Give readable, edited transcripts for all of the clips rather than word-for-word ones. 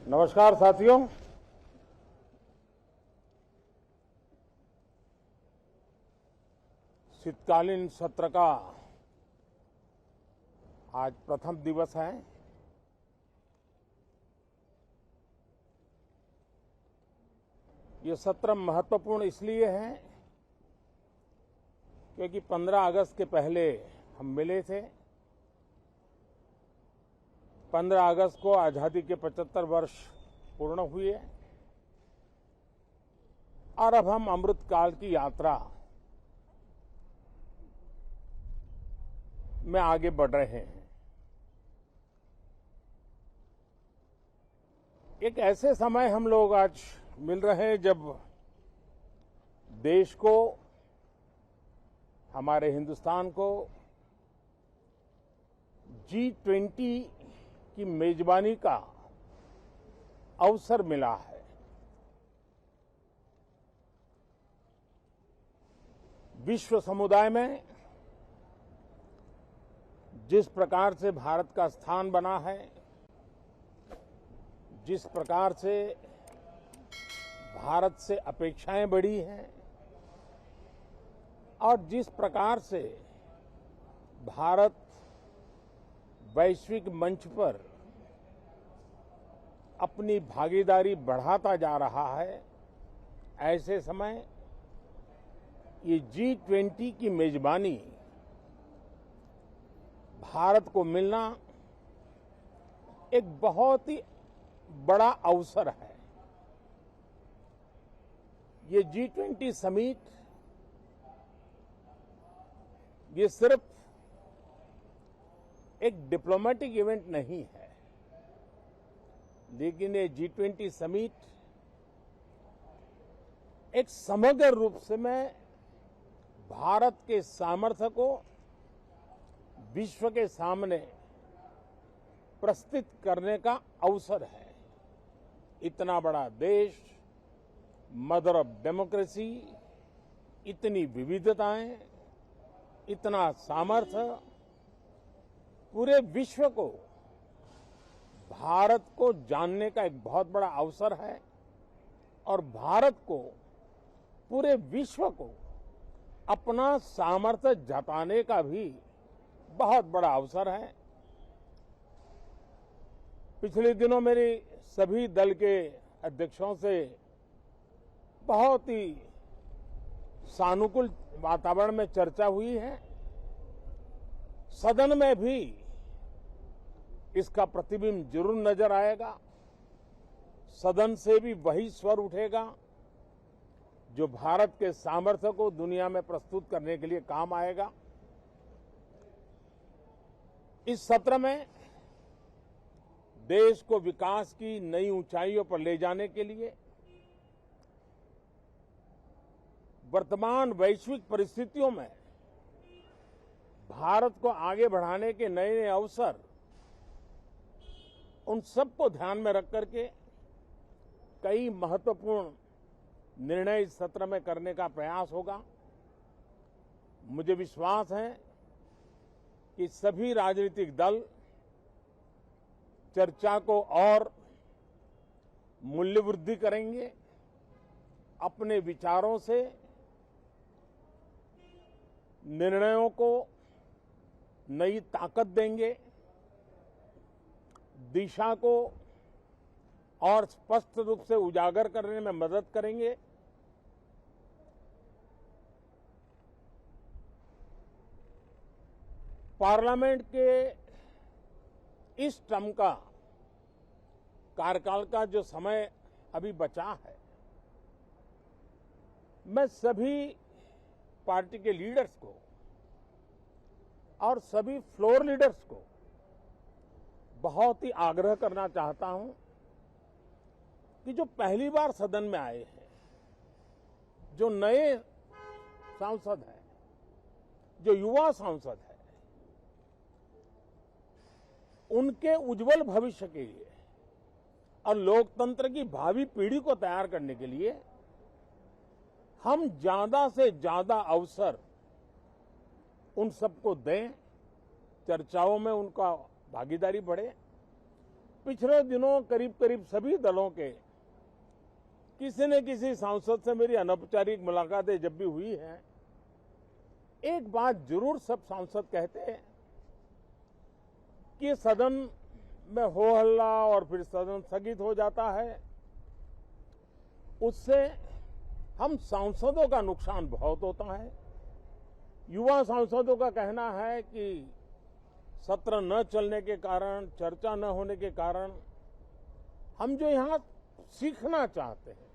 नमस्कार साथियों। शीतकालीन सत्र का आज प्रथम दिवस है। ये सत्र महत्वपूर्ण इसलिए है क्योंकि 15 अगस्त के पहले हम मिले थे। 15 अगस्त को आजादी के 75 वर्ष पूर्ण हुए और अब हम अमृतकाल की यात्रा में आगे बढ़ रहे हैं। एक ऐसे समय हम लोग आज मिल रहे हैं जब देश को, हमारे हिंदुस्तान को G20 की मेजबानी का अवसर मिला है। विश्व समुदाय में जिस प्रकार से भारत का स्थान बना है, जिस प्रकार से भारत से अपेक्षाएं बढ़ी हैं और जिस प्रकार से भारत वैश्विक मंच पर अपनी भागीदारी बढ़ाता जा रहा है, ऐसे समय ये G20 की मेजबानी भारत को मिलना एक बहुत ही बड़ा अवसर है। ये G20 समिट ये सिर्फ एक डिप्लोमेटिक इवेंट नहीं है, लेकिन ये G20 समिट एक समग्र रूप से मैं भारत के सामर्थ्य को विश्व के सामने प्रस्तुत करने का अवसर है। इतना बड़ा देश, मदर ऑफ डेमोक्रेसी, इतनी विविधताएं, इतना सामर्थ्य, पूरे विश्व को भारत को जानने का एक बहुत बड़ा अवसर है और भारत को, पूरे विश्व को अपना सामर्थ्य जताने का भी बहुत बड़ा अवसर है। पिछले दिनों मेरी सभी दल के अध्यक्षों से बहुत ही सानुकूल वातावरण में चर्चा हुई है। सदन में भी इसका प्रतिबिंब जरूर नजर आएगा। सदन से भी वही स्वर उठेगा जो भारत के सामर्थ्य को दुनिया में प्रस्तुत करने के लिए काम आएगा। इस सत्र में देश को विकास की नई ऊंचाइयों पर ले जाने के लिए वर्तमान वैश्विक परिस्थितियों में भारत को आगे बढ़ाने के नए नए अवसर, उन सबको ध्यान में रख करके कई महत्वपूर्ण निर्णय इस सत्र में करने का प्रयास होगा। मुझे विश्वास है कि सभी राजनीतिक दल चर्चा को और मूल्यवृद्धि करेंगे, अपने विचारों से निर्णयों को नई ताकत देंगे, दिशा को और स्पष्ट रूप से उजागर करने में मदद करेंगे। पार्लियामेंट के इस टर्म का कार्यकाल का जो समय अभी बचा है, मैं सभी पार्टी के लीडर्स को और सभी फ्लोर लीडर्स को बहुत ही आग्रह करना चाहता हूं कि जो पहली बार सदन में आए हैं, जो नए सांसद हैं, जो युवा सांसद हैं, उनके उज्जवल भविष्य के लिए और लोकतंत्र की भावी पीढ़ी को तैयार करने के लिए हम ज्यादा से ज्यादा अवसर उन सबको दें, चर्चाओं में उनका भागीदारी बढ़े। पिछले दिनों करीब करीब सभी दलों के किसी न किसी सांसद से मेरी अनौपचारिक मुलाकातें जब भी हुई है, एक बात जरूर सब सांसद कहते हैं कि सदन में हो हल्ला और फिर सदन स्थगित हो जाता है, उससे हम सांसदों का नुकसान बहुत होता है। युवा सांसदों का कहना है कि सत्र न चलने के कारण, चर्चा न होने के कारण हम जो यहां सीखना चाहते हैं,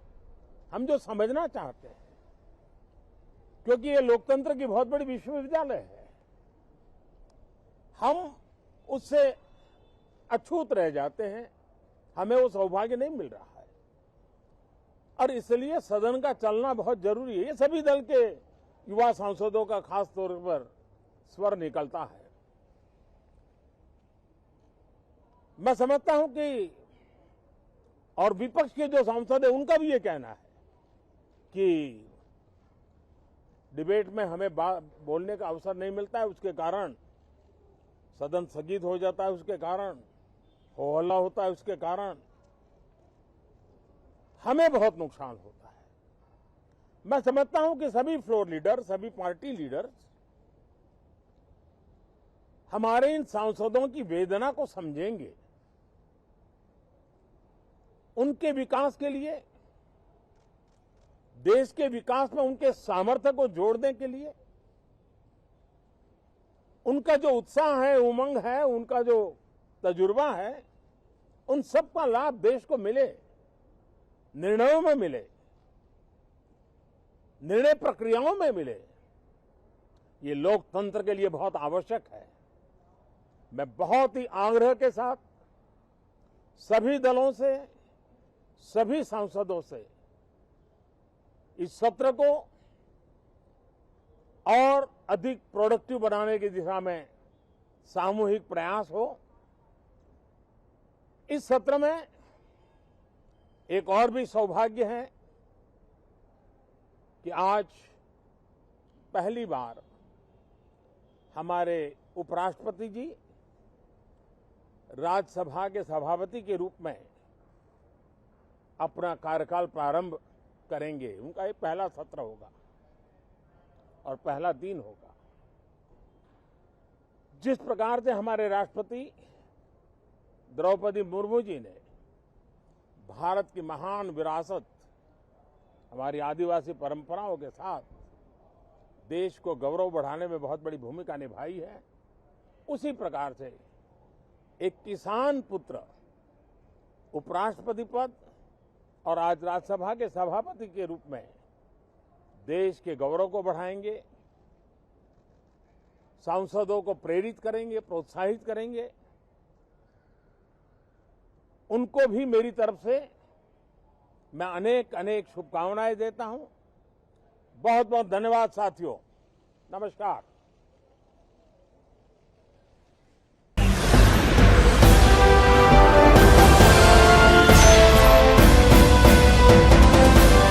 हम जो समझना चाहते हैं, क्योंकि ये लोकतंत्र की बहुत बड़ी विश्वविद्यालय है, हम उससे अछूत रह जाते हैं, हमें वो सौभाग्य नहीं मिल रहा है और इसलिए सदन का चलना बहुत जरूरी है। ये सभी दल के युवा सांसदों का खास तौर पर स्वर निकलता है। मैं समझता हूं कि और विपक्ष के जो सांसद है उनका भी ये कहना है कि डिबेट में हमें बोलने का अवसर नहीं मिलता है, उसके कारण सदन स्थगित हो जाता है, उसके कारण हो हल्ला होता है, उसके कारण हमें बहुत नुकसान होता है। मैं समझता हूं कि सभी फ्लोर लीडर, सभी पार्टी लीडर्स हमारे इन सांसदों की वेदना को समझेंगे, उनके विकास के लिए, देश के विकास में उनके सामर्थ्य को जोड़ने के लिए, उनका जो उत्साह है, उमंग है, उनका जो तजुर्बा है, उन सब का लाभ देश को मिले, निर्णयों में मिले, निर्णय प्रक्रियाओं में मिले। ये लोकतंत्र के लिए बहुत आवश्यक है। मैं बहुत ही आग्रह के साथ सभी दलों से, सभी सांसदों से इस सत्र को और अधिक प्रोडक्टिव बनाने की दिशा में सामूहिक प्रयास हो। इस सत्र में एक और भी सौभाग्य है कि आज पहली बार हमारे उपराष्ट्रपति जी राज्यसभा के सभापति के रूप में अपना कार्यकाल प्रारंभ करेंगे। उनका ये पहला सत्र होगा और पहला दिन होगा। जिस प्रकार से हमारे राष्ट्रपति द्रौपदी मुर्मू जी ने भारत की महान विरासत, हमारी आदिवासी परंपराओं के साथ देश को गौरव बढ़ाने में बहुत बड़ी भूमिका निभाई है, उसी प्रकार से एक किसान पुत्र उपराष्ट्रपति पद और आज राज्यसभा के सभापति के रूप में देश के गौरव को बढ़ाएंगे, सांसदों को प्रेरित करेंगे, प्रोत्साहित करेंगे। उनको भी मेरी तरफ से मैं अनेक अनेक शुभकामनाएं देता हूं। बहुत बहुत धन्यवाद साथियों। नमस्कार।